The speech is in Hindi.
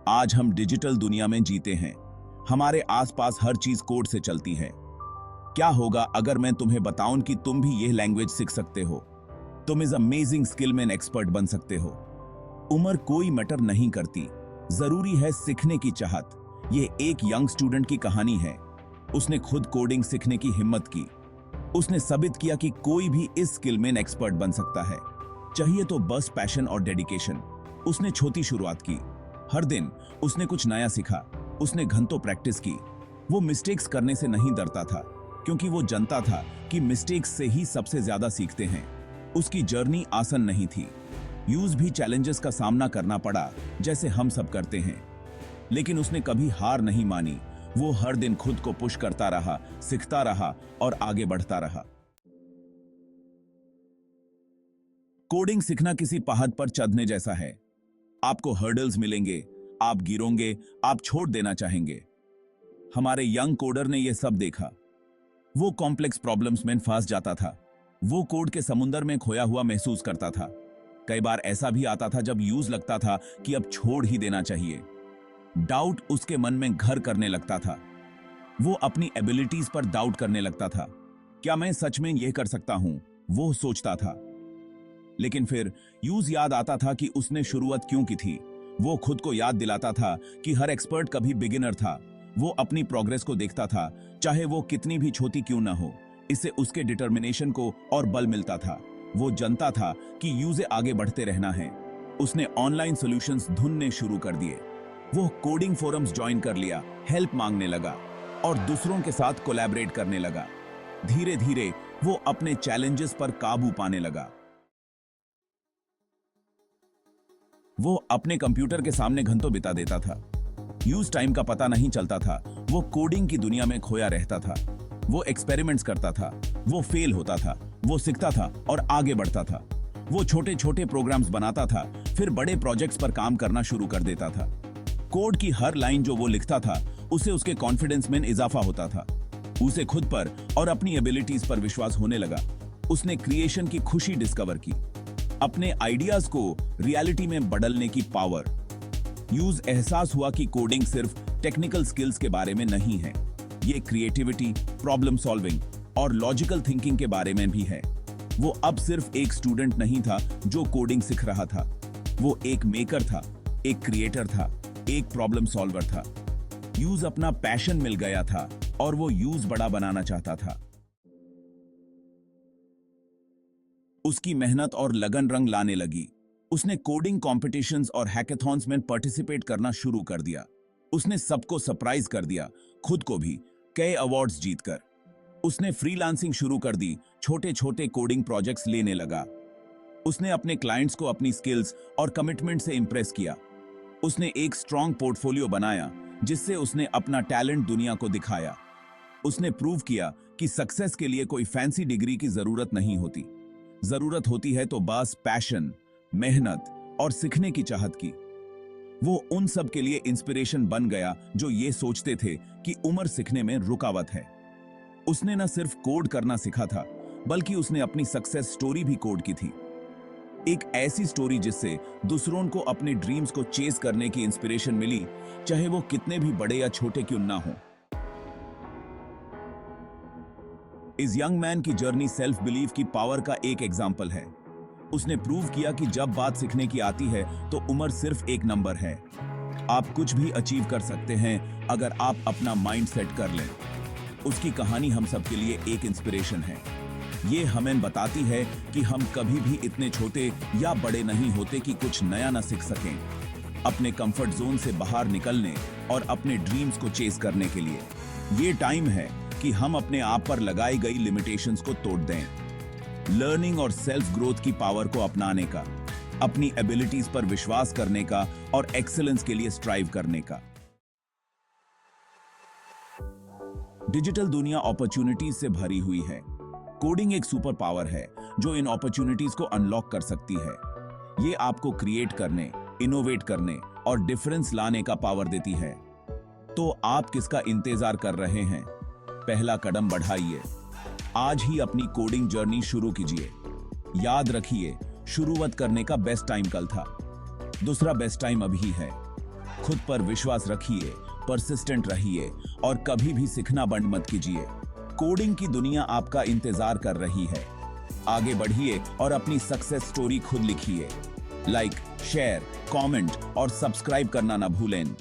आज हम डिजिटल दुनिया में जीते हैं। हमारे आसपास हर चीज कोड से चलती है। क्या होगा अगर मैं तुम्हें बताऊं कि तुम भी यह लैंग्वेज सीख सकते हो? तुम इस अमेजिंग स्किल में एक्सपर्ट बन सकते हो। उम्र कोई मैटर नहीं करती, जरूरी है सीखने की चाहत। ये एक यंग स्टूडेंट की कहानी है। उसने खुद कोडिंग सीखने की हिम्मत की। उसने साबित किया कि कोई भी इस स्किल में एक्सपर्ट बन सकता है। चाहिए तो बस पैशन और डेडिकेशन। उसने छोटी शुरुआत की। हर दिन उसने कुछ नया सीखा। उसने घंटों प्रैक्टिस की। वो मिस्टेक्स करने से नहीं डरता था, क्योंकि वो जानता था कि मिस्टेक्स से ही सबसे ज्यादा सीखते हैं। उसकी जर्नी आसान नहीं थी। यूज भी चैलेंजेस का सामना करना पड़ा, जैसे हम सब करते हैं। लेकिन उसने कभी हार नहीं मानी। वो हर दिन खुद को पुश करता रहा, सीखता रहा और आगे बढ़ता रहा। कोडिंग सीखना किसी पहाड़ पर चढ़ने जैसा है। आपको हर्डल्स मिलेंगे, आप गिरोगे, आप छोड़ देना चाहेंगे। हमारे यंग कोडर ने यह सब देखा। वो कॉम्प्लेक्स प्रॉब्लम्स में फंस जाता था। वो कोड के समुंदर में खोया हुआ महसूस करता था। कई बार ऐसा भी आता था जब यूज लगता था कि अब छोड़ ही देना चाहिए। डाउट उसके मन में घर करने लगता था। वो अपनी एबिलिटीज पर डाउट करने लगता था। क्या मैं सच में यह कर सकता हूं? वो सोचता था। लेकिन फिर यूज याद आता था कि उसने शुरुआत क्यों की थी। वो खुद को याद दिलाता था कि हर एक्सपर्ट कभी बिगिनर था। वो अपनी प्रोग्रेस को देखता था, चाहे वो कितनी भी छोटी क्यों ना हो। इससे उसके डिटर्मिनेशन को और बल मिलता था। वो जानता था कि यूजे आगे बढ़ते रहना है। उसने ऑनलाइन सॉल्यूशंस ढूंढने शुरू कर दिए। वो कोडिंग फोरम्स ज्वाइन कर लिया, हेल्प मांगने लगा और दूसरों के साथ कोलैबोरेट करने लगा। धीरे धीरे वो अपने चैलेंजेस पर काबू पाने लगा। वो अपने कंप्यूटर के सामने घंटों बिता देता था। यूज टाइम का पता नहीं चलता था। वो कोडिंग की दुनिया में खोया रहता था। वो एक्सपेरिमेंट्स करता था। वो फेल होता था। वो सीखता था और आगे बढ़ता था। वो छोटे छोटे प्रोग्राम्स बनाता था, फिर बड़े प्रोजेक्ट्स पर काम करना शुरू कर देता था। कोड की हर लाइन जो वो लिखता था, उससे उसके कॉन्फिडेंस में इजाफा होता था। उसे खुद पर और अपनी एबिलिटीज पर विश्वास होने लगा। उसने क्रिएशन की खुशी डिस्कवर की, अपने आइडियाज को रियलिटी में बदलने की पावर। यूज एहसास हुआ कि कोडिंग सिर्फ टेक्निकल स्किल्स के बारे में नहीं है। ये क्रिएटिविटी, प्रॉब्लम सॉल्विंग और लॉजिकल थिंकिंग के बारे में भी है। वो अब सिर्फ एक स्टूडेंट नहीं था जो कोडिंग सीख रहा था। वो एक मेकर था, एक क्रिएटर था, एक प्रॉब्लम सॉल्वर था। यूज अपना पैशन मिल गया था और वो यूज बड़ा बनाना चाहता था। उसकी मेहनत और लगन रंग लाने लगी। उसने कोडिंग कॉम्पिटिशन्स और हैकेथॉन्स में पार्टिसिपेट करना शुरू कर दिया। उसने सबको सरप्राइज कर दिया, खुद को भी, कई अवार्ड्स जीतकर। उसने फ्रीलांसिंग शुरू कर दी, छोटे छोटे कोडिंग प्रोजेक्ट्स लेने लगा। उसने अपने क्लाइंट्स को अपनी स्किल्स और कमिटमेंट से इंप्रेस किया। उसने एक स्ट्रॉन्ग पोर्टफोलियो बनाया, जिससे उसने अपना टैलेंट दुनिया को दिखाया। उसने प्रूव किया कि सक्सेस के लिए कोई फैंसी डिग्री की जरूरत नहीं होती। जरूरत होती है तो बस पैशन, मेहनत और सीखने की चाहत की। वो उन सब के लिए इंस्पिरेशन बन गया जो ये सोचते थे कि उम्र सीखने में रुकावट है। उसने न सिर्फ कोड करना सीखा था, बल्कि उसने अपनी सक्सेस स्टोरी भी कोड की थी। एक ऐसी स्टोरी जिससे दूसरों को अपने ड्रीम्स को चेस करने की इंस्पिरेशन मिली, चाहे वो कितने भी बड़े या छोटे क्यों ना हो। इस यंग मैन की जर्नी सेल्फ बिलीव की पावर का एक एग्जाम्पल है। उसने प्रूव किया कि जब बात सीखने की आती है तो उम्र सिर्फ एक नंबर है। आप कुछ भी अचीव कर सकते हैं अगर आप अपना माइंड सेट कर लें। उसकी कहानी हम सब के लिए एक इंस्पिरेशन है। ये हमें बताती है कि हम कभी भी इतने छोटे या बड़े नहीं होते कि कुछ नया ना सीख सकें। अपने कंफर्ट जोन से बाहर निकलने और अपने ड्रीम्स को चेस करने के लिए ये टाइम है कि हम अपने आप पर लगाई गई लिमिटेशंस को तोड़ दें। लर्निंग और सेल्फ ग्रोथ की पावर को अपनाने का, अपनी एबिलिटीज पर विश्वास करने का और एक्सीलेंस के लिए स्ट्राइव करने का। डिजिटल दुनिया अपॉर्चुनिटीज से भरी हुई है। कोडिंग एक सुपर पावर है जो इन अपॉर्चुनिटीज को अनलॉक कर सकती है। ये आपको क्रिएट करने, इनोवेट करने और डिफरेंस लाने का पावर देती है। तो आप किसका इंतजार कर रहे हैं? पहला कदम बढ़ाइए। आज ही अपनी कोडिंग जर्नी शुरू कीजिए। याद रखिए, शुरुआत करने का बेस्ट टाइम कल था, दूसरा बेस्ट टाइम अभी है। खुद पर विश्वास रखिए, परसिस्टेंट रहिए और कभी भी सीखना बंद मत कीजिए। कोडिंग की दुनिया आपका इंतजार कर रही है। आगे बढ़िए और अपनी सक्सेस स्टोरी खुद लिखिए। लाइक, शेयर, कमेंट और सब्सक्राइब करना ना भूलें।